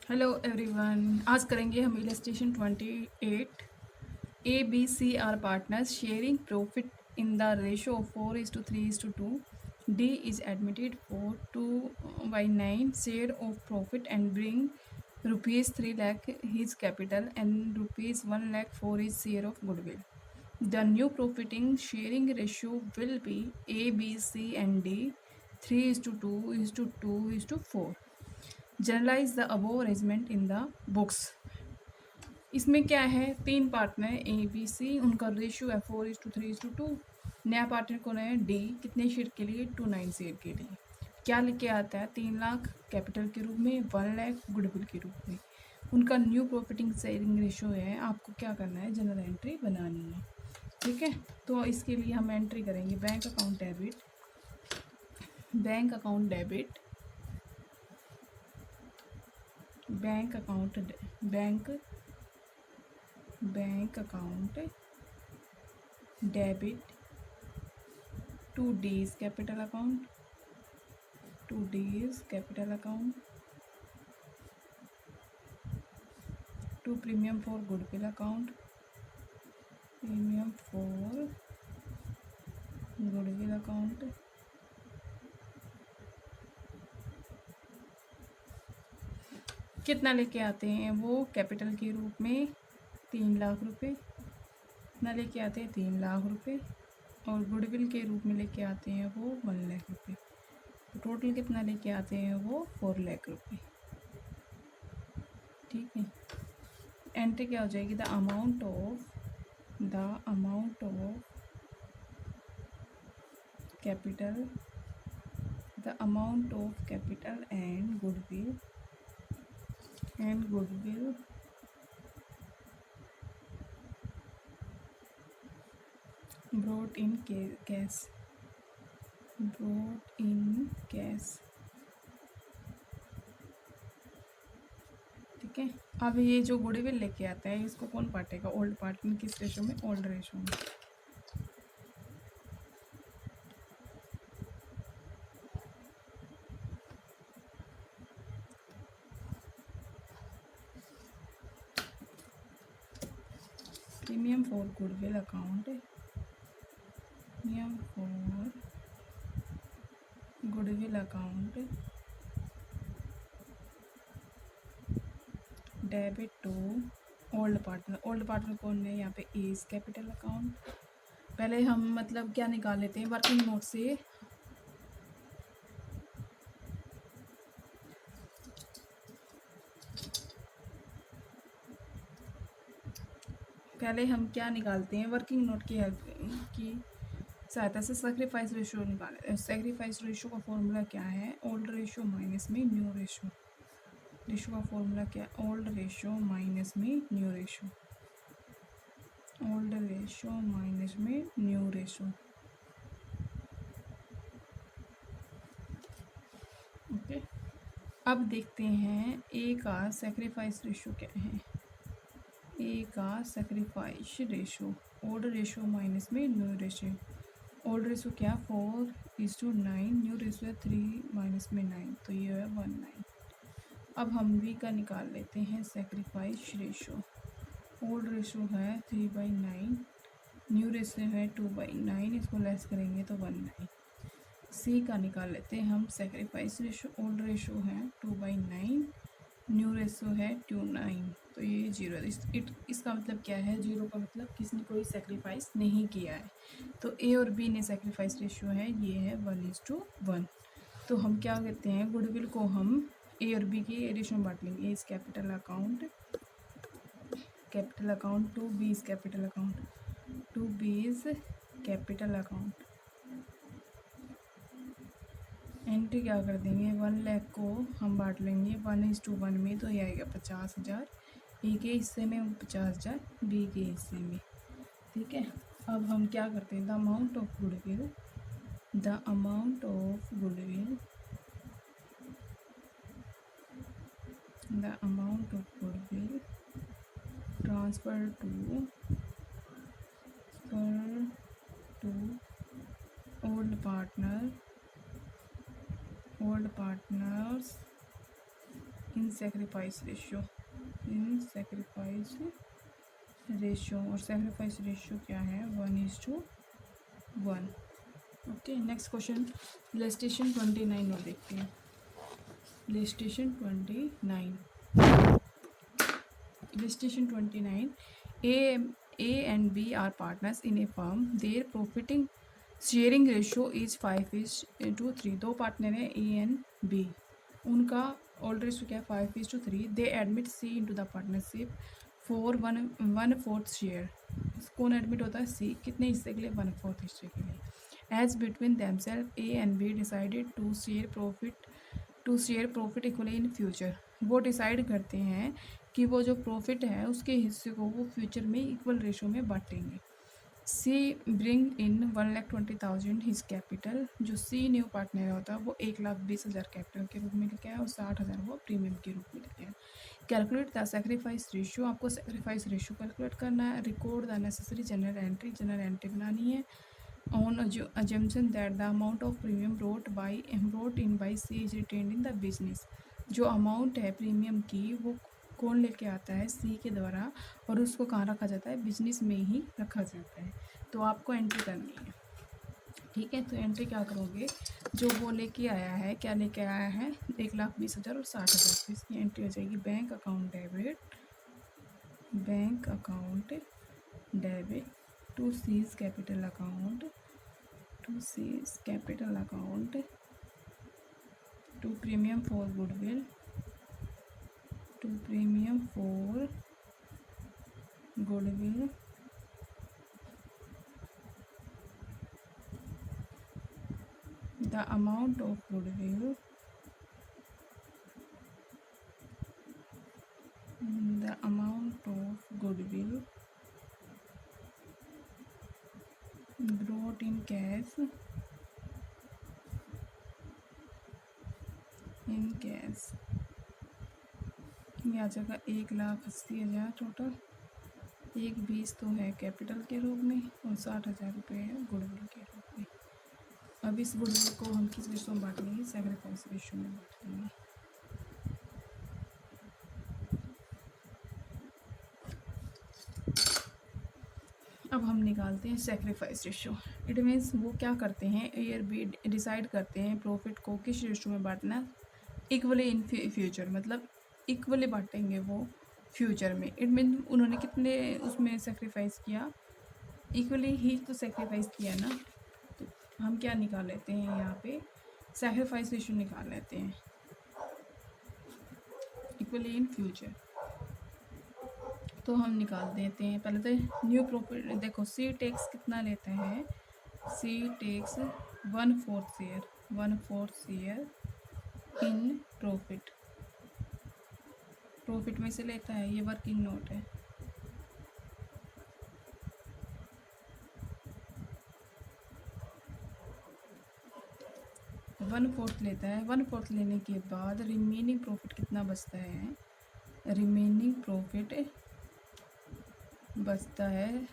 Hello everyone, आज करेंगे हम illustration 28। A B C are partners sharing profit in the ratio of 4:3:2. D is admitted for 2/9 share of profit and bring ₹3 lakh his capital and ₹1 lakh for his share of goodwill. The new profiting sharing ratio will be A, B, C and D 3:2:2:4. Journalise the above arrangement in the books. इसमें क्या है, 3 partner ए B सी, उनका ratio है 4:3:2। नया partner कौन है, D, कितने share के लिए, 2/9 शेयर के लिए। क्या लेके आता है, 3 लाख कैपिटल के रूप में, 1 लाख गुडविल के रूप में। उनका न्यू प्रॉफिटिंग शेयरिंग रेशियो है। आपको क्या करना है, जनरल एंट्री बनानी है। ठीक है, तो इसके लिए हम एंट्री करेंगे bank account debit, bank account debit, bank account debit to D's capital account, to premium for goodwill account, कितना लेके आते हैं वो, कैपिटल के रूप में 3 लाख रुपए। कितना लेके आते हैं, 3 लाख रुपए। और गुडविल के रूप में लेके आते हैं वो 1 लाख रुपए। तो टोटल कितना लेके आते हैं वो 4 लाख रुपए। ठीक है, एंट्री क्या हो जाएगी, the amount of capital and goodwill brought in cash. ठीक है, अब ये जो गुडविल लेके आता है इसको कौन बांटेगा, ओल्ड पार्टनर। किस रेशो में, ओल्ड रेशो में। Premium for goodwill account, debit to old partner कौन है यहाँ पे, एज कैपिटल अकाउंट। पहले हम मतलब क्या निकाल लेते हैं, वर्किंग नोट से। पहले हम क्या निकालते हैं, वर्किंग नोट की हेल्प की सहायता से सैक्रिफाइस रेशियो निकाले। सैक्रिफाइस रेशियो का फॉर्मूला क्या है, ओल्ड रेशियो माइनस में न्यू रेशियो। रेशियो का फॉर्मूला क्या है, ओल्ड रेशियो माइनस में न्यू रेशियो। ओके, अब देखते हैं ए का सैक्रिफाइस रेशियो क्या है। ए का sacrifice ratio, old ratio minus में न्यू रेशियो। ओल्ड रेशियो क्या, 4:9, न्यू रेशियो है 3 माइनस में 9, तो ये है 19। अब हम बी का निकाल लेते हैं सैक्रिफाइस रेशियो। ओल्ड रेशियो है 3/9, न्यू रेशियो है 2/9, इसको लेस करेंगे तो 19। सी का निकाल लेते हैं हम सैक्रिफाइस रेशियो। ओल्ड रेशियो है 2/9, न्यू रेशियो है 2/9, तो ये 0। इसका मतलब क्या है, 0 का मतलब किसने कोई सेक्रीफाइस नहीं किया है। तो ए और बी ने सेक्रीफाइस रेशियो है, ये है 1:1। तो हम क्या करते हैं, गुडविल को हम ए और बी की रेशियो में बांट लेंगे। A is capital account to B is capital account. Entry क्या कर देंगे, 1 लाख को हम बांट लेंगे 1:1 में, तो ये आएगा 50,000 ए के हिस्से में, 50,000 बी के हिस्से में। ठीक है, अब हम क्या करते हैं, the amount of goodwill transfer to old partners in sacrifice ratio, in sacrifice ratio, और सेक्रीफाइस रेशियो क्या है 1:1। ओके, नेक्स्ट क्वेश्चन इलस्ट्रेशन 29 और देखते हैं। Illustration 29, A and B are partners in a firm. Their profiting sharing ratio is 5:3। दो partner हैं A and B, उनका old ratio क्या है 5:3। दे admit C into the partnership for 1/4 share. कौन admit होता है C, कितने हिस्से के लिए 1/4 हिस्से के लिए। As between themselves A and B decided to share profit equally in future। वो डिसाइड करते हैं कि वो जो प्रॉफिट है उसके हिस्से को वो फ्यूचर में इक्वल रेशो में बांटेंगे। सी ब्रिंग इन 1,20,000 हिज कैपिटल। जो सी न्यू पार्टनर होता है वो 1,20,000 कैपिटल के रूप में लेके आया और 60,000 वो प्रीमियम के रूप में लेके आया। कैलकुलेट द सेक्रीफाइस रेशियो, आपको सेक्रीफाइस रेशियो कैलकुलेट करना है। Record the necessary general entry बनानी है। On assumption that the amount of premium brought in by C is retained in the business। जो अमाउंट है प्रीमियम की वो कौन लेके आता है सी के द्वारा, और उसको कहाँ रखा जाता है बिजनेस में ही रखा जाता है। तो आपको एंट्री करनी है, ठीक है। तो एंट्री क्या करोगे, जो वो लेके आया है, क्या लेके आया है 1,20,000 और 60,000, तो इसकी एंट्री हो जाएगी bank account debit to C's capital account, to premium for goodwill, the amount of goodwill, 1,80,000 brought in cash, ये आ जाएगा 1,80,000 टोटल। 1,20,000 तो है कैपिटल के रूप में और 60,000 रुपये है गुडविल के रूप में। अब इस गुडविल को हम किस रेशो में बांट लेंगे, सेक्रीफाइस रेशो में बांट लेंगे। अब हम निकालते हैं सेक्रीफाइस रेशो। इट मीन्स वो क्या करते हैं, ए और बी डिसाइड करते हैं प्रॉफिट को किस रेशो में बांटना, इक्वली इन फ्यूचर, मतलब इक्वली बांटेंगे वो फ्यूचर में। इट मीन उन्होंने कितने उसमें सेक्रीफाइस किया, इक्वली ही तो सेक्रीफाइस किया ना। तो हम क्या निकाल लेते हैं यहाँ पे, सेक्रीफाइस रेशो निकाल लेते हैं इक्वली इन फ्यूचर। तो हम निकाल देते हैं पहले तो न्यू प्रॉफिट। देखो सी टेक्स कितना लेता है, सी टेक्स 1/4 शेयर इन प्रॉफिट में से लेता है, ये वर्किंग नोट है। वन फोर्थ लेता है। 1/4 लेने के बाद रिमेनिंग प्रॉफिट कितना बचता है, रिमेनिंग प्रॉफिट बचता है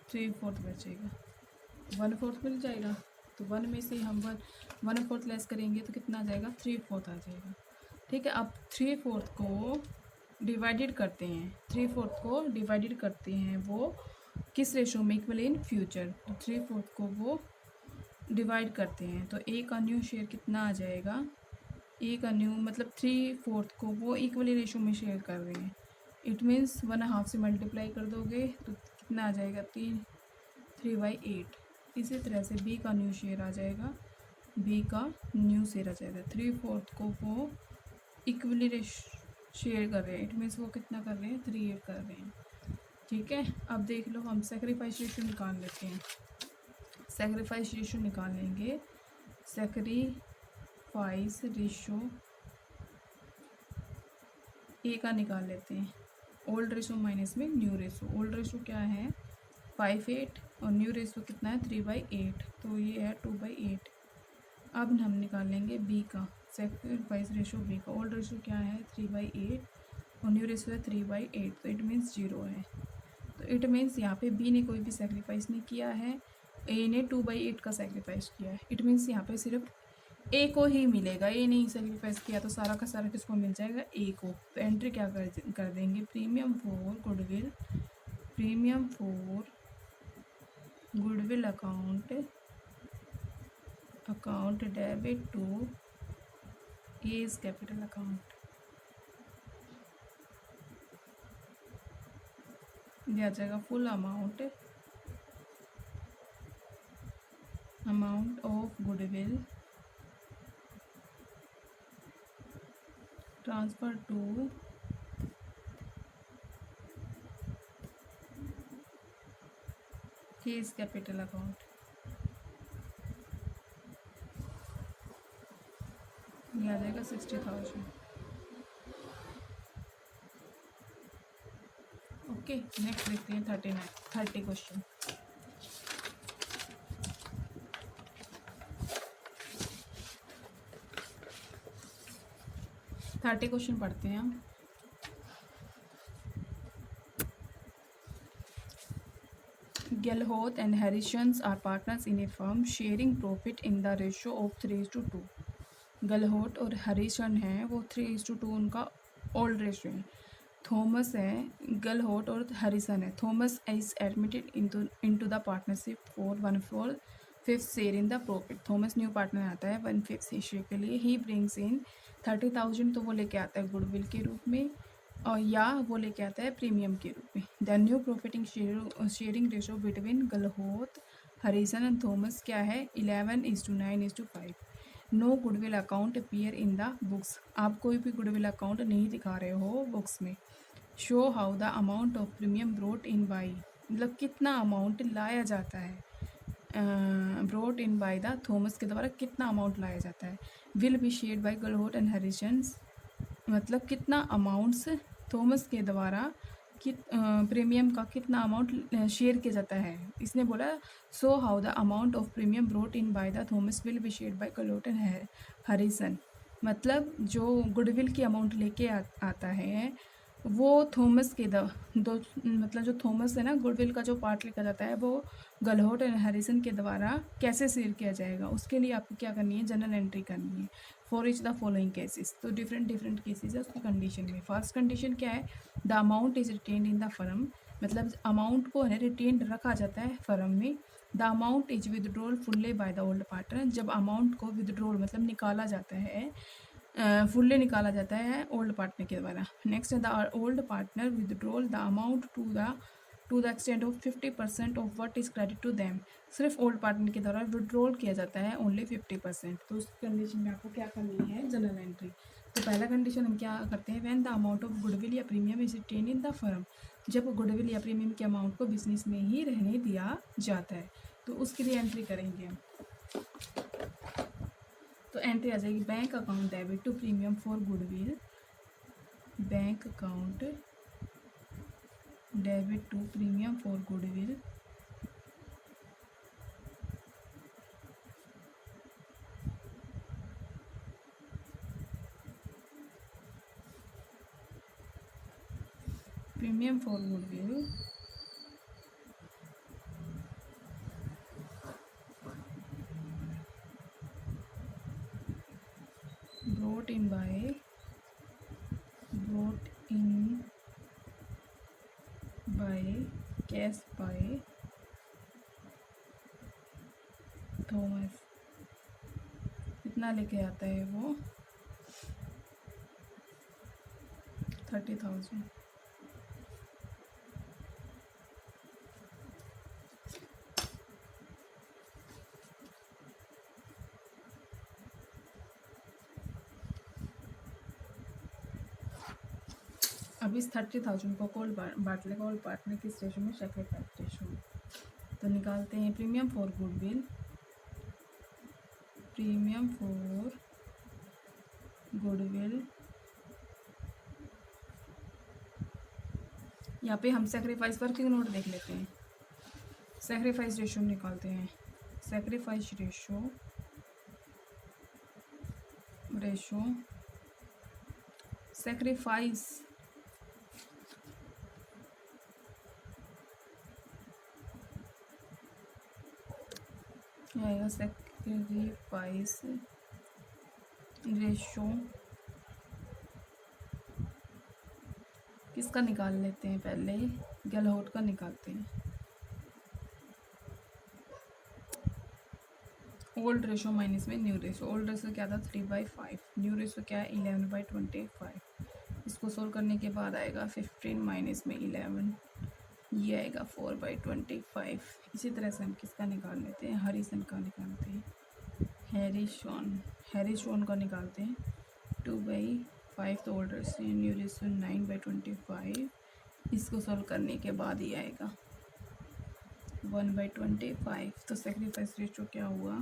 3/4 बचेगा। 1/4 मिल जाएगा, तो 1 में से हम 1/4 लेस करेंगे तो कितना आ जाएगा 3/4 आ जाएगा, ठीक है। अब 3/4 को डिवाइडेड करते हैं, वो किस रेशो में, इक्वल इन फ्यूचर। तो 3/4 को वो डिवाइड करते हैं, तो ए का न्यू शेयर कितना आ जाएगा, ए का न्यू मतलब 3/4 को वो इक्वली रेशो में शेयर कर रहे हैं। इट मीन्स 1/2 से मल्टीप्लाई कर दोगे तो कितना आ जाएगा 3/8। इसी तरह से बी का न्यू शेयर आ जाएगा, 3/4 को वो इक्वली शेयर कर रहे हैं। इट मीन्स वो कितना कर रहे हैं 3/8 कर रहे हैं, ठीक है। अब देख लो हम सेक्रीफाइस रेशियो निकाल लेते हैं। सेक्रीफाइस रेशियो निकालेंगे, सेक्रीफाइस रेशियो ए का निकाल लेते हैं, ओल्ड रेशो माइनस में न्यू रेशो। ओल्ड रेशो क्या है 5/8 और न्यू रेशो कितना है 3/8, तो ये है 2/8। अब हम निकालेंगे बी का सेक्रीफाइस रेशो, बी का ओल्ड रेशो क्या है 3/8 और न्यू रेशो है 3/8, तो इट मीन्स 0 है। तो इट मीन्स यहाँ पे बी ने कोई भी सेक्रीफाइस नहीं किया है, ए ने 2/8 का सेक्रीफाइस किया है। इट मीन्स यहाँ पे सिर्फ ए को ही मिलेगा, ए नहीं सेक्रीफाइस किया तो सारा का सारा किसको मिल जाएगा, ए को। तो एंट्री क्या कर देंगे, premium for goodwill, premium for goodwill account, account debit to A's capital account, दिया जाएगा full amount, amount of goodwill transfer to case capital account, ये आ जाएगा 60,000। ओके, नेक्स्ट देखते हैं 30 क्वेश्चन। थर्टी क्वेश्चन पढ़ते हैं हम। Gellhoth and Harrisons are partners in a firm sharing profit in the ratio of 3:2। गलहोट और हरिसन हैं वो 3:2 उनका ओल्ड रेशियो है। थॉमस है, गलहोट और हरिसन है। Thomas is admitted into the partnership for 1/5 share in the profit. Thomas new partner आता है 1/5 शेयर के लिए। ही ब्रिंग्स इन 30,000, तो वो लेके आता है गुडविल के रूप में, और या वो लेके आता है प्रीमियम के रूप में। The new profiting sharing ratio between Gehlot, Harrison and Thomas क्या है, 11:9:5। No goodwill account appear in the books. आप कोई भी गुडविल अकाउंट नहीं दिखा रहे हो बुक्स में। Show how the amount of premium brought in by, मतलब कितना अमाउंट लाया जाता है, brought in by the Thomas के द्वारा कितना अमाउंट लाया जाता है। Will be shared by Gehlot and Harrison's, मतलब कितना अमाउंट्स थॉमस के द्वारा प्रीमियम का कितना अमाउंट शेयर किया जाता है। इसने बोला show how the amount of premium brought in by the Thomas will be shared by Gehlot and Harrison, मतलब जो गुडविल की अमाउंट लेके आता है वो थॉमस के दो मतलब जो थॉमस है ना, गुडविल का जो पार्ट लेकर जाता है वो गलहोट एंड हैरिसन के द्वारा कैसे शेयर किया जाएगा, उसके लिए आपको क्या करनी है, जनरल एंट्री करनी है। For each the following cases, तो डिफरेंट केसेस है उसकी कंडीशन में। फर्स्ट कंडीशन क्या है, the amount is retained in the firm, मतलब अमाउंट को है रिटेन्ड रखा जाता है फर्म में। The amount is withdrawal fully by the old partner, जब अमाउंट को विदड्रॉल मतलब निकाला जाता है, फुल्ली निकाला जाता है ओल्ड पार्टनर के द्वारा। नेक्स्ट है the old partner withdrawal the amount to the extent of 50% of what is credit to them, सिर्फ ओल्ड पार्टनर के द्वारा विड्रॉल किया जाता है ओनली 50%। तो उस कंडीशन में आपको क्या करनी है, जनरल एंट्री। तो पहला कंडीशन हम क्या करते हैं, when the amount of goodwill या premium is retained in the firm, जब गुडविल या प्रीमियम के अमाउंट को बिजनेस में ही रहने दिया जाता है, तो उसके लिए एंट्री करेंगे हम। तो एंट्री आ जाएगी bank account debit to premium for goodwill, bank account debit to premium for goodwill, premium for goodwill brought in by cash by Thomas. कितना लेके आता है वो, 30,000। अब इस 30,000 को कॉल बांट लेगा और पार्टनर किस रेशो में, सैक्रिफाइस रेशो में। तो निकालते हैं premium for goodwill, premium for goodwill, यहाँ पे हम सैक्रिफाइस वर्किंग नोट देख लेते हैं। सैक्रिफाइस रेशो निकालते हैं, सैक्रिफाइस रेशो सैक्रिफाइस आएगा, सैक्रिफाइस रेशो किसका निकाल लेते हैं, पहले गलहोट का निकालते हैं। ओल्ड रेशो माइनस में न्यू रेशो। ओल्ड रेशो क्या था 3/5, न्यू रेशो क्या है 11/25। इसको सोल्व करने के बाद आएगा 15 माइनस में 11, ये आएगा 4/25। इसी तरह से हम किसका निकाल लेते हैं, हरिसन का निकालते हैं, हैरिसॉन का निकालते हैं 2/5, तो ओल्ड रेशो न्यू रेशो 9/25। इसको सॉल्व करने के बाद ही आएगा 1/25। तो सेक्रीफाइस रेशो क्या हुआ,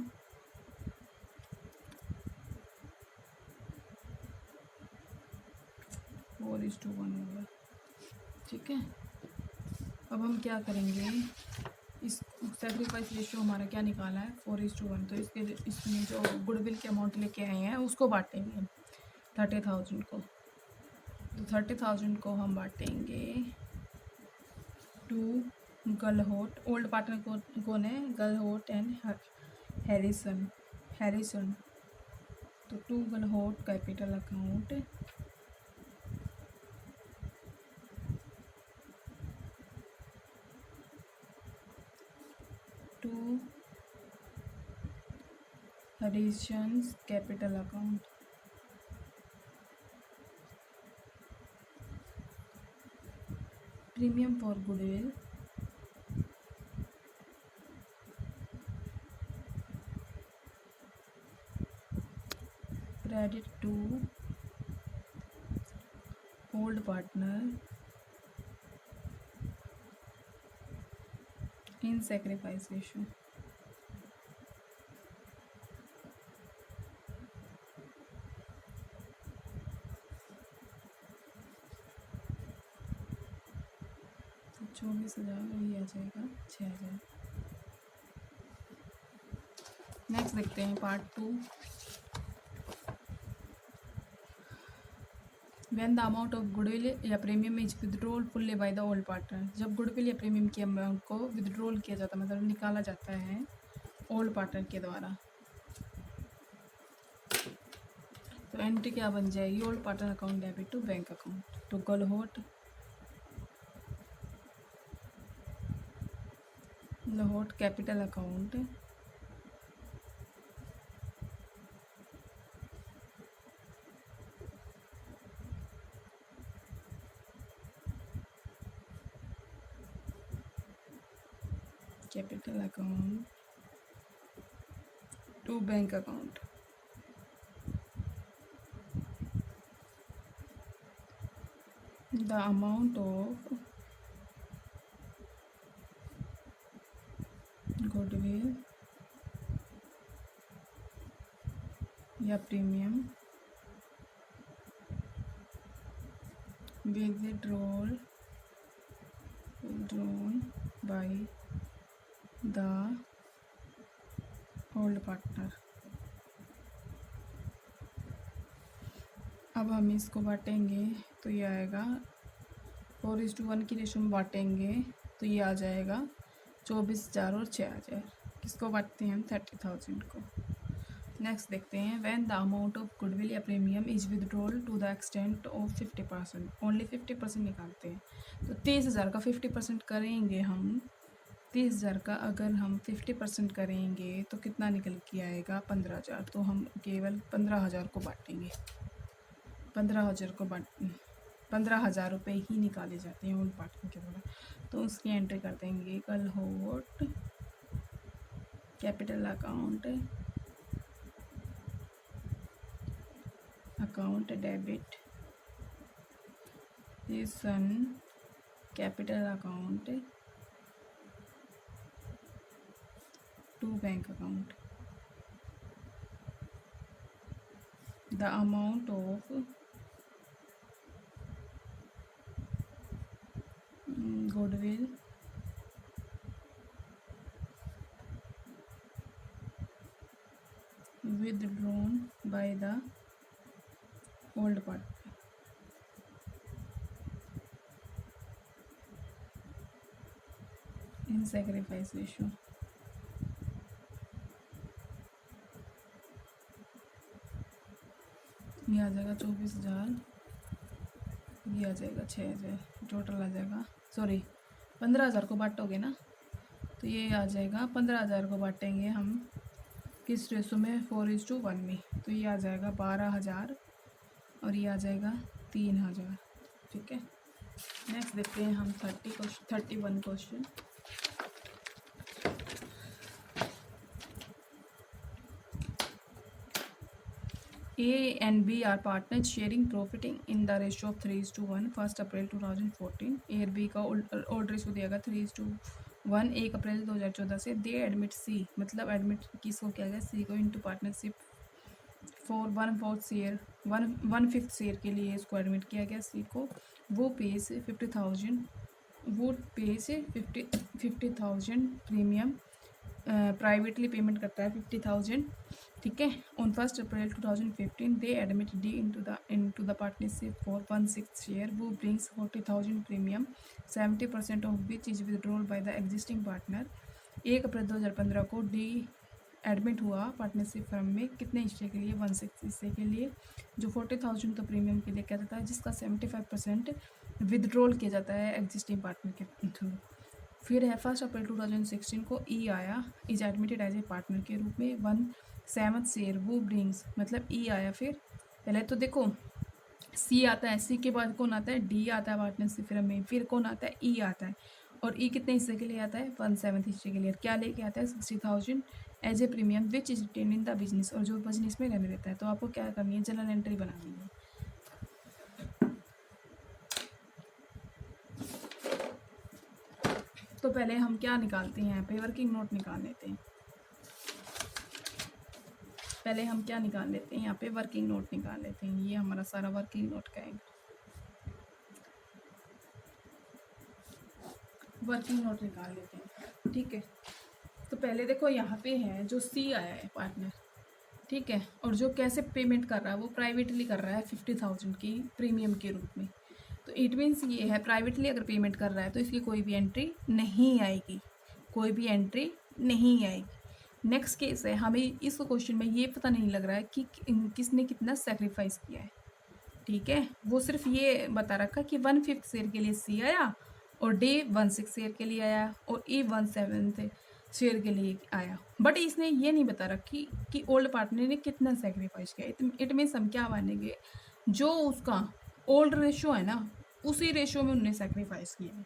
4:1 होगा। ठीक है, अब हम क्या करेंगे, इस सेक्रीफाइस रेशियो हमारा क्या निकाला है 4:1, तो इसमें जो गुडविल के अमाउंट लेके आए हैं उसको बांटेंगे हम 30,000 को। तो 30,000 को हम बांटेंगे टू गलहोट, ओल्ड पार्टनर कौन है, गलहोट एंड हैरिसन। तो to Gehlot capital account, to Harrison's capital account. Premium for goodwill credit to old partner in sacrifice ratio. तो 24,000 ये आ जाएगा 6,000। नेक्स्ट देखते हैं part 2। When the amount of goodwill या premium is withdrawal fully by the old partner, जब goodwill या premium की अमाउंट को विदड्रॉल किया जाता है, मतलब निकाला जाता है ओल्ड पार्टनर के द्वारा, तो एंट्री क्या बन जाएगी, old partner account debit to bank account, to Gehlot capital account, to bank account. The amount of goodwill या premium withdrawn by the old partner। अब हम इसको बांटेंगे तो ये आएगा 4:1 की रेशो में बांटेंगे तो ये आ जाएगा 24,000 और 6,000। किसको बांटते हैं हम 30,000 को। नेक्स्ट देखते हैं, when the amount of goodwill या premium is withdrawal to the extent of 50%, only 50% निकालते हैं। तो 30,000 का 50% करेंगे हम, 30,000 का अगर हम 50% करेंगे तो कितना निकल के आएगा 15,000। तो हम केवल 15,000 को बांटेंगे, 15,000 रुपये ही निकाले जाते हैं ओल्ड पार्टनर के द्वारा। तो उसकी एंट्री कर देंगे गलहोट कैपिटल अकाउंट डेबिट सन capital account to bank account. The amount of goodwill withdrawn by the old partner in sacrifice ratio। ये आ जाएगा 24,000, ये आ जाएगा 6,000, टोटल आ जाएगा, सॉरी 15,000 को बांटोगे ना तो ये आ जाएगा 15,000 को बांटेंगे हम किस रेशो में, 4:1 में, तो ये आ जाएगा 12,000 और ये आ जाएगा 3,000। ठीक है, नेक्स्ट देखते हैं हम 31 question. A and B are partners sharing profiting in the ratio of 3:1 1 April 2014। A और B का ओल्ड रेशो दिया गया 3:1 1 अप्रैल 2014 से। दे एडमिट C, मतलब एडमिट किसको किया गया, C को into partnership for 1/4 share, 1/5 share के लिए इसको एडमिट किया गया C को। वो पे से 50,000 प्रीमियम प्राइवेटली पेमेंट करता है 50,000। ठीक है, on 1 April 2015 they admit D into the partnership for 1/6 share. वो brings 40,000 premium 70% of which is withdrawal by the existing partner. 1 अप्रैल 2015 को डी एडमिट हुआ पार्टनरशिप फर्म में कितने हिस्से के लिए, 1/6 हिस्से के लिए, जो 40,000 तो प्रीमियम के लिए किया जाता है, जिसका 75% विदड्रॉल किया जाता है एग्जिस्टिंग पार्टनर के थ्रू। फिर है 1 अप्रैल 2016 को ई आया, is admitted as a partner के रूप में 1/7 शेयर। वो ब्रिंग्स, मतलब ई आया, फिर पहले तो देखो सी आता है, सी के बाद कौन आता है, डी आता है पार्टनरशिप फर्म में, फिर कौन आता है, ई आता है, और ई कितने हिस्से के लिए आता है, 1/7 हिस्से के लिए। क्या लेके आता है, 60,000 as a premium which is retained in the business, और जो बिजनेस में रहने देता है। तो आपको क्या करनी है, जनरल एंट्री बनानी है। तो पहले हम क्या निकालते हैं, यहाँ पे वर्किंग नोट निकाल लेते हैं। पहले हम क्या निकाल लेते हैं, यहाँ पे वर्किंग नोट निकाल लेते हैं। ये हमारा सारा वर्किंग नोट का है, वर्किंग नोट निकाल लेते हैं। ठीक है, तो पहले देखो यहाँ पे है जो सी आया है पार्टनर, ठीक है, और जो कैसे पेमेंट कर रहा है, वो प्राइवेटली कर रहा है 50,000 की प्रीमियम के रूप में। तो इट मीन्स ये है प्राइवेटली अगर पेमेंट कर रहा है तो इसकी कोई भी एंट्री नहीं आएगी, कोई भी एंट्री नहीं आएगी। नेक्स्ट केस है, हमें इस क्वेश्चन में ये पता नहीं लग रहा है कि किसने कितना सेक्रीफाइस किया है। ठीक है, वो सिर्फ ये बता रखा कि 1/5 शेयर के लिए सी आया, और डी 1/6 शेयर के लिए आया, और ई 1/7 शेयर के लिए आया, बट इसने ये नहीं बता रखी कि ओल्ड पार्टनर ने कितना सेक्रीफाइस किया। इट मीन्स हम क्या मानेंगे, जो उसका ओल्ड रेशो है ना, उसी रेशो में उन्होंने सेक्रीफाइस किया है।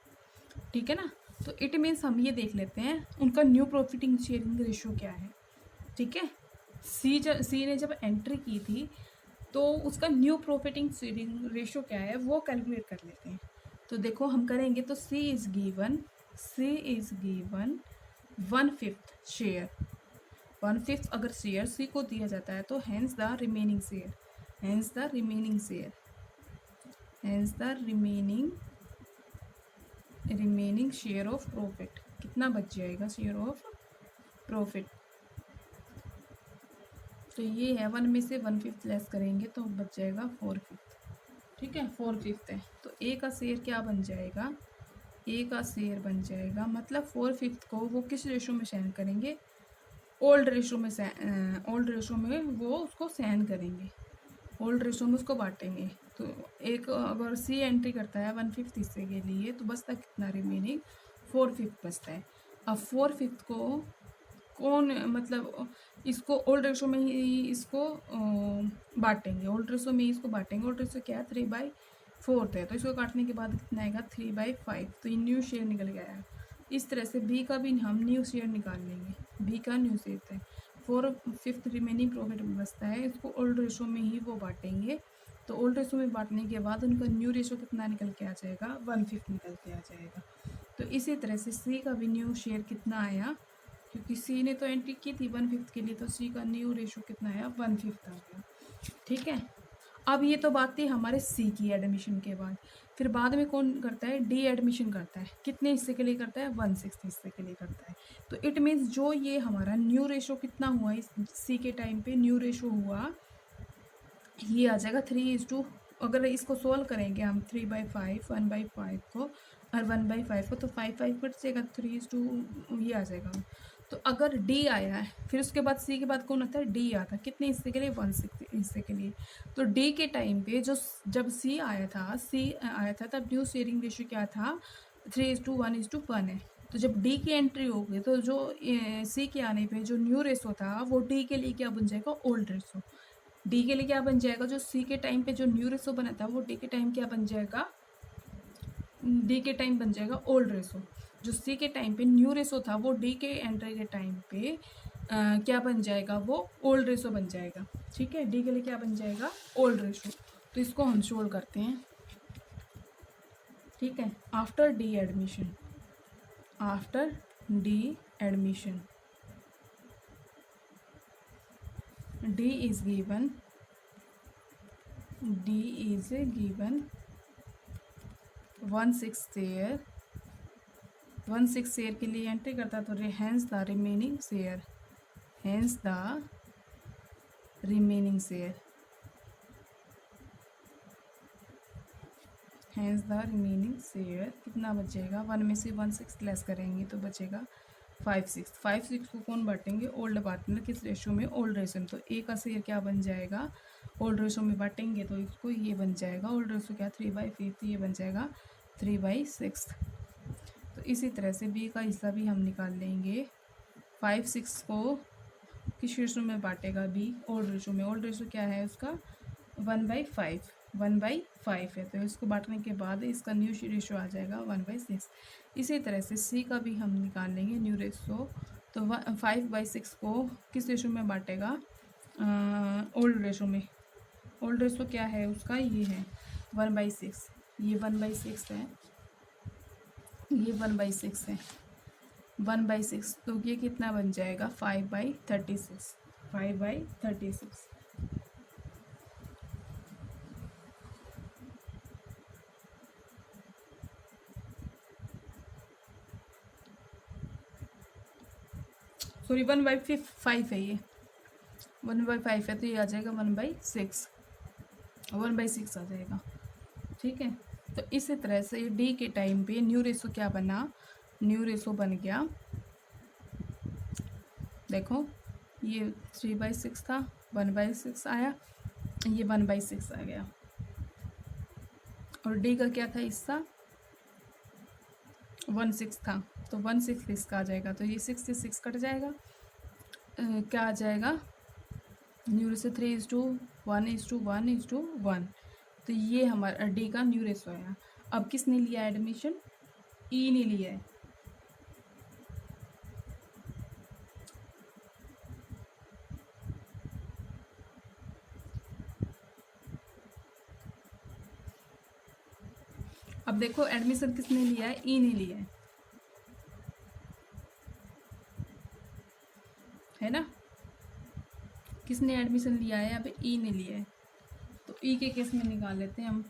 ठीक है ना, तो इट मीन्स हम ये देख लेते हैं उनका न्यू प्रॉफिटिंग शेयरिंग रेशो क्या है। ठीक है, सी ने जब एंट्री की थी तो उसका न्यू प्रॉफिटिंग शेयरिंग रेशो क्या है वो कैलकुलेट कर लेते हैं। तो देखो हम करेंगे, तो सी इज गिवन 1/5 शेयर, 1/5 अगर शेयर सी को दिया जाता है तो hence the remaining share of profit, कितना बच जाएगा शेयर ऑफ प्रॉफिट। तो ये है 1 में से 1/5 लेस करेंगे तो बच जाएगा 4/5। ठीक है, 4/5 है, तो ए का शेयर क्या बन जाएगा, ए का शेयर बन जाएगा, मतलब 4/5 को वो किस रेशो में सहन करेंगे, ओल्ड रेशो में वो उसको सहन करेंगे, ओल्ड रेशो में उसको बांटेंगे। तो एक अगर सी एंट्री करता है 1/5 हिस्से के लिए तो बचता कितना, रिमेनिंग 4/5 बचता है। अब 4/5 को कौन, मतलब इसको ओल्ड रेशो में ही इसको बांटेंगे, ओल्ड रेशो में ही इसको बांटेंगे। ओल्ड रेशो क्या है, 3/4 है, तो इसको काटने के बाद कितना आएगा, 3/5, तो ये न्यू शेयर निकल गया है। इस तरह से बी का भी हम न्यू शेयर निकाल लेंगे, बी का न्यू शेयर है 4/5 रिमेनिंग प्रॉफिट बचता है, इसको ओल्ड रेशो में ही वो बांटेंगे। तो ओल्ड रेशो में बांटने के बाद उनका न्यू रेशो कितना निकल के आ जाएगा, 1/5 निकल के आ जाएगा। तो इसी तरह से सी का भी न्यू शेयर कितना आया, क्योंकि सी ने तो एंट्री की थी 1/5 के लिए, तो सी का न्यू रेशो कितना आया, 1/5 आ गया। ठीक है, अब ये तो बात थी हमारे सी की एडमिशन के बाद। फिर बाद में कौन करता है, डी एडमिशन करता है, कितने हिस्से के लिए करता है, 1/6 हिस्से के लिए करता है। तो इट मीन्स जो ये हमारा न्यू रेशो कितना हुआ इस सी के टाइम पे, न्यू रेशो हुआ ये आ जाएगा 3:2। अगर इसको सोल्व करेंगे हम 3/5 1/5 को और 1/5 को, तो 5/5 कट जाएगा, 3:2 ये आ जाएगा। तो अगर डी आया है, फिर उसके बाद सी के बाद कौन आता है, डी आता है। कितने हिस्से के लिए, 1/6 हिस्से के लिए। तो डी के टाइम पे जो जब सी आया था तब न्यू शेयरिंग रेशियो क्या था, 3:1:1 है। तो जब डी की एंट्री होगी तो जो सी के आने पे जो न्यू रेशो था वो डी के लिए क्या बन जाएगा, ओल्ड रेशो। डी के लिए क्या बन जाएगा, जो सी के टाइम पे जो न्यू रेशो बना था वो डी के टाइम क्या बन जाएगा, डी के टाइम बन जाएगा ओल्ड रेशो। जो सी के टाइम पे न्यू रेशो था वो डी के एंट्री के टाइम पे क्या बन जाएगा, वो ओल्ड रेशो बन जाएगा। ठीक है, डी के लिए क्या बन जाएगा, ओल्ड रेशो। तो इसको हम सोल्व करते हैं। ठीक है, after D admission, after D admission D is given 1/6 share, 1/6 share के लिए एंट्री करता तो hence the remaining share, hence the remaining share, hence the remaining share कितना बचेगा, 1 में से 1/6 लेस करेंगे तो बचेगा 5/6। 5/6 को कौन बांटेंगे, ओल्ड पार्टनर। किस रेशो में, ओल्ड रेशो में। तो ए का शेयर क्या बन जाएगा, ओल्ड रेशो में बांटेंगे तो इसको ये बन जाएगा, ओल्ड रेशो क्या 3/5, ये बन जाएगा 3/6। तो इसी तरह से बी का हिस्सा भी हम निकाल लेंगे। 5/6 को किस रेशो में बांटेगा बी, ओल्ड रेशो में। ओल्ड रेशो क्या है उसका, 1/5, 1/5 है। तो इसको बांटने के बाद इसका न्यू रेशो आ जाएगा 1/6। इसी तरह से सी का भी हम निकाल लेंगे न्यू रेशो। तो 5/6 को किस रेशो में बांटेगा, ओल्ड रेशो में। ओल्ड रेशो क्या है उसका, ये है 1/6, ये 1/6 है, ये 1/6 है, 1/6। तो ये कितना बन जाएगा, 5/36, 5/36। सॉरी 1/5 है, ये 1/5 है, तो ये आ जाएगा 1/6, 1/6 आ जाएगा। ठीक है, तो इसी तरह से डी के टाइम पे न्यू रेशो क्या बना, न्यू रेशो बन गया, देखो ये 3/6 था, 1/6 आया, ये 1/6 आ गया। और डी का क्या था हिस्सा, 1/6 था, तो 1/6 इसका आ जाएगा। तो ये 6 से 6 कट जाएगा, क्या आ जाएगा, न्यू रेशो 3:1:1:1। तो ये हमारा डी का न्यू रेशो आया। अब किसने लिया एडमिशन, ई ने लिया है। अब देखो एडमिशन किसने लिया है, ई ने लिया है ना, किसने एडमिशन लिया है, अब ई ने लिया है। तो ई के केस में निकाल लेते हैं हम।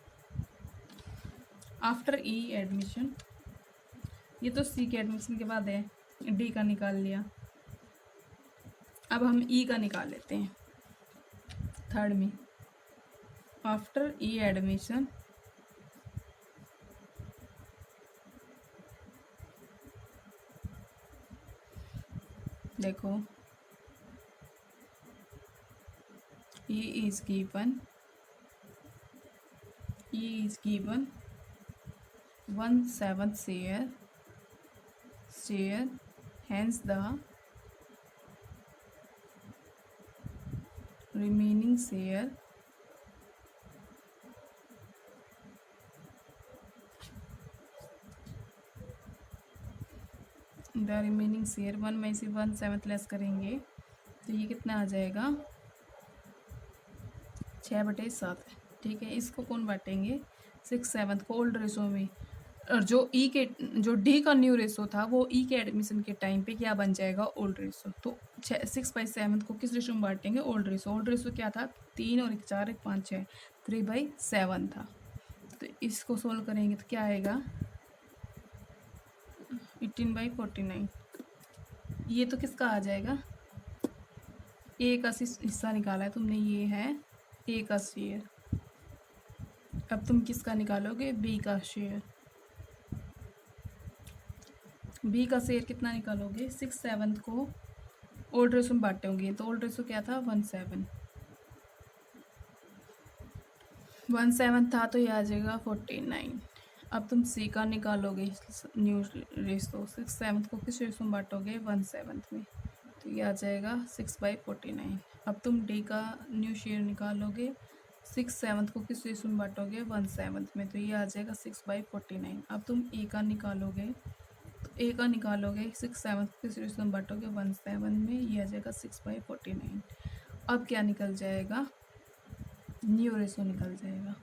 आफ्टर ई एडमिशन, ये तो सी के एडमिशन के बाद है, डी का निकाल लिया। अब हम ई का निकाल लेते हैं थर्ड में। आफ्टर ई एडमिशन, देखो E is given 1/7 share, hence the remaining share the remaining share 1 में से 1/7 लेस करेंगे तो ये कितना आ जाएगा, 6/7। ठीक है, इसको कौन बांटेंगे, 6/7 को ओल्ड रेशो में। और जो डी का न्यू रेशो था वो ई के एडमिशन के टाइम पे क्या बन जाएगा, ओल्ड रेशो। तो 6/7 को किस रेशो में बांटेंगे, ओल्ड रेशो। ओल्ड रेशो क्या था, 3 और 1 4 1 5 6, 3/7 था। तो इसको सोल्व करेंगे तो क्या आएगा, 18/49। ये तो किसका आ जाएगा, ए का हिस्सा निकाला है तुमने, ये है ए का शेयर। अब तुम किसका निकालोगे, बी का शेयर। बी का शेयर कितना निकालोगे, 6/7 को ओल्ड रेशो में बांटोगे तो ओल्ड रेशो क्या था 1/7, 1/7 था तो ये आ जाएगा 49। अब तुम सी का निकालोगे न्यू रेशो, 6/7 को किस रेशो में बांटोगे 1/7 में, तो ये आ जाएगा 6/49। अब तुम डी का न्यू शेयर निकालोगे, 6/7 को किस रेशो में बांटोगे 1/7 में, तो ये आ जाएगा 6/49। अब तुम ए का निकालोगे, तो ए का निकालोगे 6/7 को किस रेशो में बांटोगे 1/7 में, ये आ जाएगा 6/49। अब क्या निकल जाएगा, न्यू रेशो निकल जाएगा।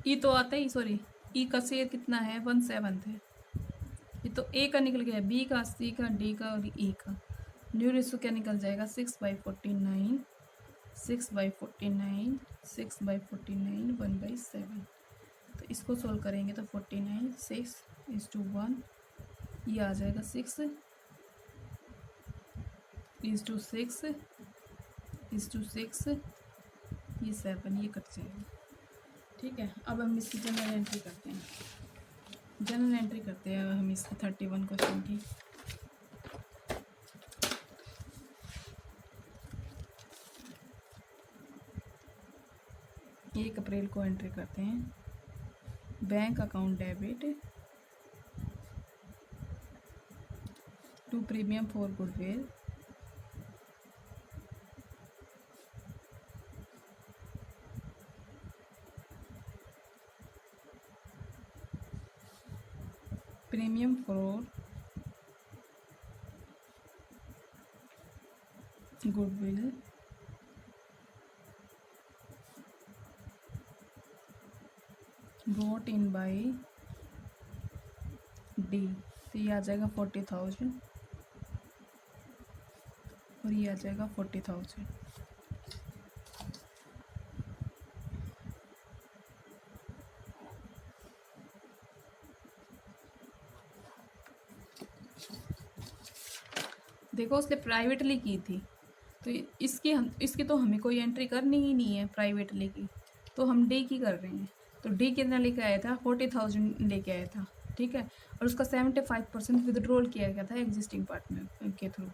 ई तो आता ही, सॉरी ई का शेयर कितना है 1/7 है, ये तो ए का निकल गया, बी का, सी का, डी का और ई का। न्यू रेशो क्या निकल जाएगा 6/49, 6/49, 6/49, 1/7। तो इसको सोल्व करेंगे तो 49, 6:1, ये आ जाएगा 6:6, 6:6, ये 7, ये कट जाएगा। ठीक है, अब हम इसकी जनरल एंट्री करते हैं, जनरल एंट्री करते हैं हम इसकी 31 क्वेश्चन की। एक अप्रैल को एंट्री करते हैं, bank account debit to premium for goodwill, premium for goodwill brought in by D, तो ये आ जाएगा 40,000 और ये आ जाएगा 40,000। देखो उसने प्राइवेटली की थी, तो इसकी तो हमें कोई एंट्री करनी ही नहीं है प्राइवेटली की, तो हम डी की कर रहे हैं। तो डी कितना लेके आया था 40,000 लेके आया था, ठीक है, और उसका 75% विदड्रॉल किया गया था एग्जिस्टिंग पार्टनर के थ्रू,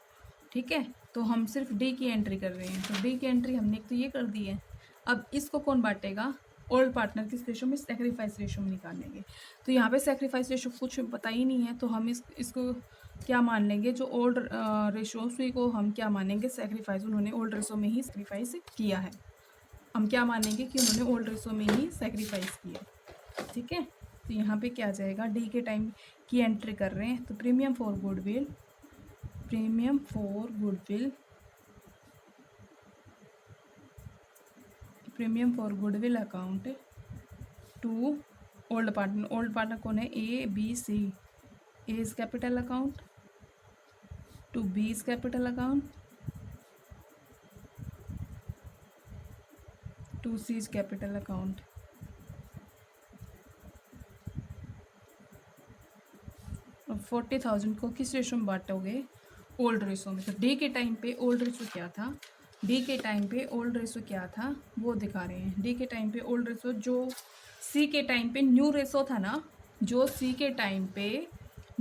ठीक है। तो हम सिर्फ डी की एंट्री कर रहे हैं, तो डी की एंट्री हमने तो ये कर दी है। अब इसको कौन बांटेगा, ओल्ड पार्टनर किस रेशो में, सेक्रीफाइस रेशो में निकालेंगे। तो यहाँ पे सेक्रीफाइस रेशो कुछ पता ही नहीं है, तो हम इसको क्या मान लेंगे, जो ओल्ड रेशो उसी को हम क्या मानेंगे सेक्रीफाइस, उन्होंने ओल्ड रेशो में ही सेक्रीफाइस किया है, हम क्या मानेंगे कि उन्होंने ओल्ड रेशो में ही सेक्रीफाइस किया, ठीक है। तो यहाँ पे क्या जाएगा, डी के टाइम की एंट्री कर रहे हैं, तो premium for goodwill, premium for goodwill, premium for goodwill account to old partner कौन है, A B C, A is capital account to B is capital account to C is capital account. अब 40,000 को किस ratio में बांटोगे, old ratio में। तो D के time पे ओल्ड रेशो क्या था, डी के टाइम पे ओल्ड रेशो क्या था वो दिखा रहे हैं। डी के टाइम पे ओल्ड रेशो जो सी के टाइम पे न्यू रेशो था ना, जो सी के टाइम पे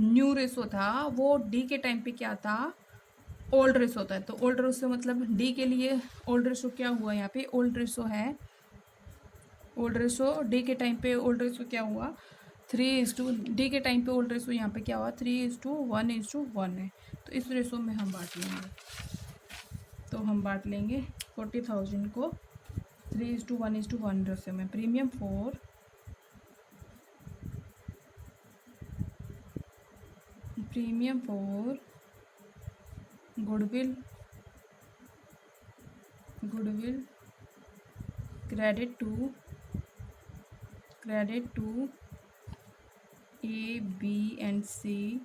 न्यू रेशो था वो डी के टाइम पे क्या था, ओल्ड रेशो होता है। तो ओल्ड रेशो मतलब डी के लिए ओल्ड रेशो क्या हुआ, यहाँ पे ओल्ड रेशो है, ओल्ड रेशो डी के टाइम पे ओल्ड रेशो क्या हुआ 3:, डी के टाइम पे ओल्ड रेशो यहाँ पे क्या हुआ 3:1:1 है। तो इस रेशो में हम बांट लेंगे, तो हम बांट लेंगे 40,000 को 3:1:1 रेशो में। Premium for goodwill credit to A, B and C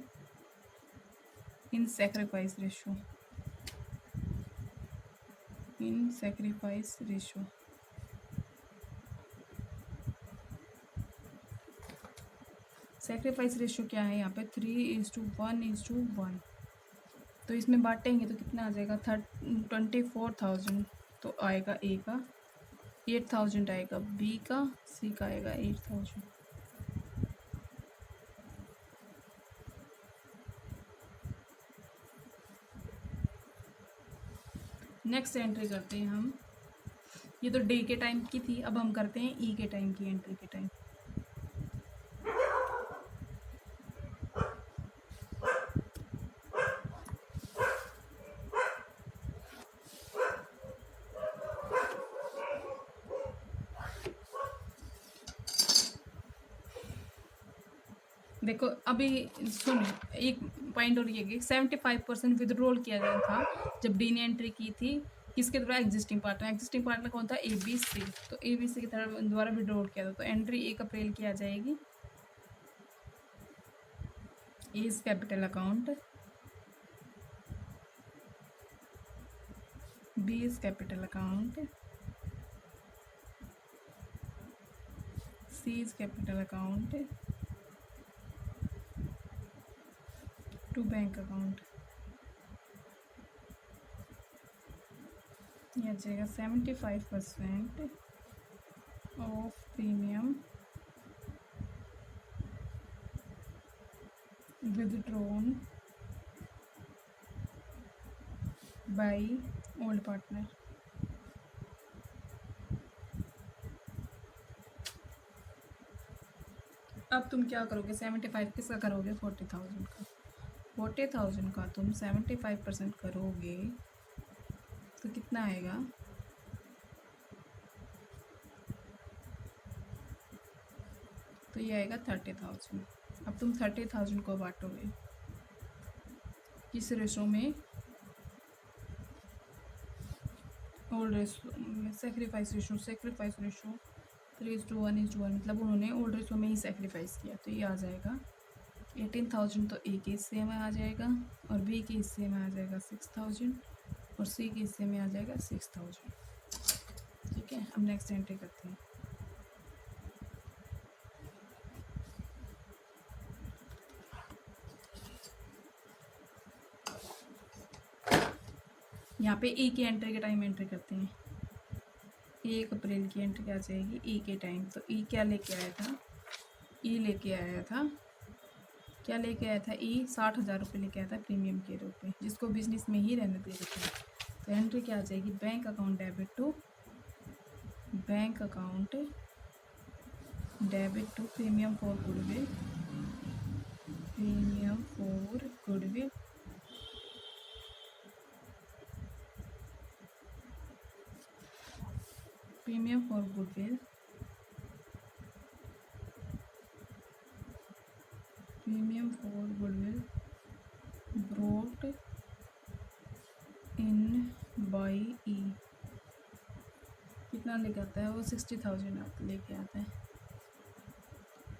in sacrifice ratio, sacrifice ratio क्या है यहाँ पे 3:1:1, तो इसमें बांटेंगे तो कितना आ जाएगा 24,000 तो आएगा ए का, 8,000 आएगा बी का, सी का आएगा 8,000। नेक्स्ट एंट्री करते हैं हम। ये तो डे के टाइम की थी, अब हम करते हैं ई के टाइम की एंट्री के टाइम। देखो अभी सुन, एक पॉइंट और ये कि 75% विड्रॉल किया गया था जब डी ने एंट्री की थी, किसके द्वारा? एग्जिस्टिंग पार्टनर कौन था? A B C. तो ए बी सी के द्वारा विड्रॉल किया था, तो एंट्री 1 अप्रैल की आ जाएगी। A is capital account, B is capital account, C is capital account, to bank account. ये आ जाएगा 75% of premium withdrawn by old partner। अब तुम क्या करोगे? 75 किसका करोगे? 40,000 का। 40,000 का तुम 75% करोगे तो कितना आएगा? तो ये आएगा 30,000। अब तुम 30,000 को बांटोगे किस रेशो में? ओल्ड रेशो में, सेक्रीफाइस रेशो। 3:1:1, मतलब उन्होंने ओल्ड रेशो में ही सेक्रीफाइस किया। तो ये आ जाएगा 18,000 तो ए के हिस्से में आ जाएगा, और बी के हिस्से में आ जाएगा 6,000, और सी के हिस्से में आ जाएगा 6,000। ठीक है, अब नेक्स्ट एंट्री करते हैं। यहाँ पे ए की एंट्री के टाइम एंट्री करते हैं। 1 अप्रैल की एंट्री आ जाएगी ई के टाइम। तो ई क्या लेके आया था? ई लेके आया था, क्या लेके आया था? ई 60,000 रुपये लेके आया था प्रीमियम के रूप में, जिसको बिजनेस में ही रहने दे रहे थे। तो एंट्री क्या आ जाएगी? Bank account debit to, bank account debit to premium for goodwill, premium for goodwill, premium for goodwill, premium for goodwill brought in by E. कितना लेके आता है वो? 60,000 लेके आता है।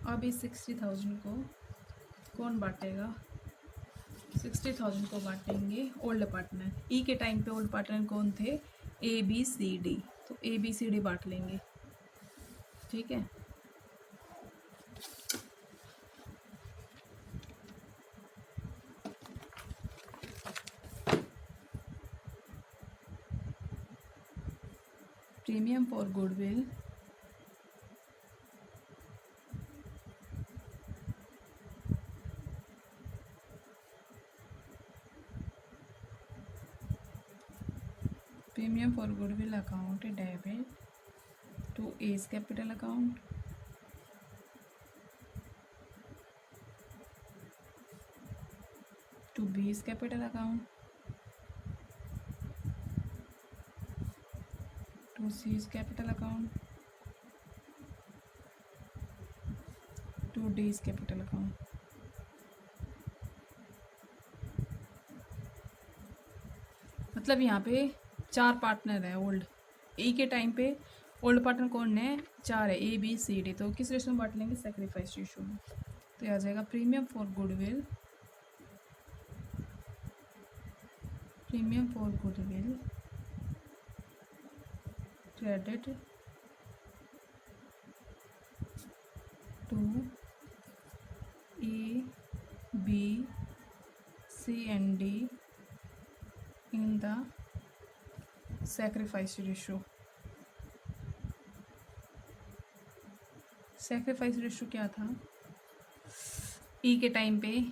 अब इस 60,000 को कौन बांटेगा? 60,000 को बांटेंगे ओल्ड पार्टनर। ई के टाइम पे ओल्ड पार्टनर कौन थे? A B C D. तो ए बी सी डी बांट लेंगे। ठीक है, premium for goodwill, premium for goodwill account debit to A's capital account, to B's capital account, to C's capital account, to D's capital account. मतलब यहाँ पे 4 partner है old. ए के टाइम पे ओल्ड पार्टनर कौन है? 4 है, ए बी सी डी। तो किस रेशो में बांट लेंगे? सेक्रीफाइस रेशो में। तो ये आ जाएगा premium for goodwill, premium for goodwill credit to A B C and D in the sacrifice ratio. Sacrifice ratio क्या था, ई के टाइम पे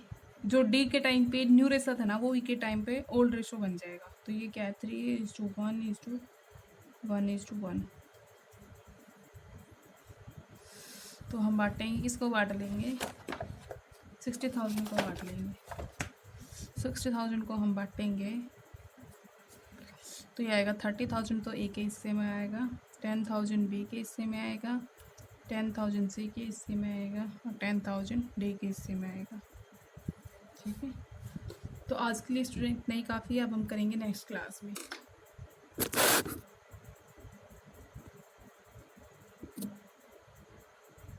जो डी के टाइम पे न्यू रेशो था ना, वो ई के टाइम पे ओल्ड रेशो बन जाएगा। तो ये क्या है, 3:1:1:1। तो हम बांटेंगे, किसको बांट लेंगे, 60,000 को बांट लेंगे। 60,000 को हम बांटेंगे तो ये आएगा 30,000 तो ए के हिस्से में आएगा, 10,000 बी के हिस्से में आएगा, 10,000 सी के हिस्से में आएगा और 10,000 डी के हिस्से में आएगा। ठीक है, तो आज के लिए स्टूडेंट इतना ही काफ़ी है। अब हम करेंगे नेक्स्ट क्लास में।